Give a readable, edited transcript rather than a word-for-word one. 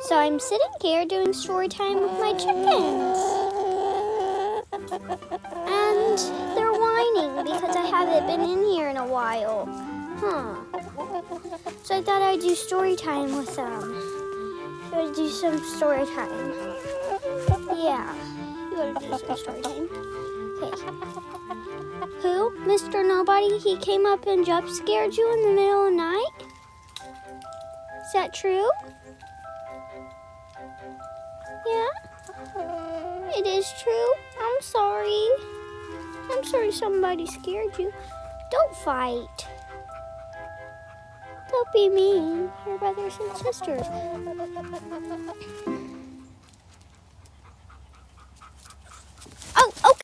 So I'm sitting here doing story time with my chickens. And they're whining because I haven't been in here in a while. So I thought I'd do story time with them. You gotta do some story time. Yeah, you gotta do some story time. Okay. Who? Mr. Nobody? He came up and jump scared you in the middle of the night? Is that true? Yeah? It is true? I'm sorry. I'm sorry somebody scared you. Don't fight. Don't be mean. You're brothers and sisters.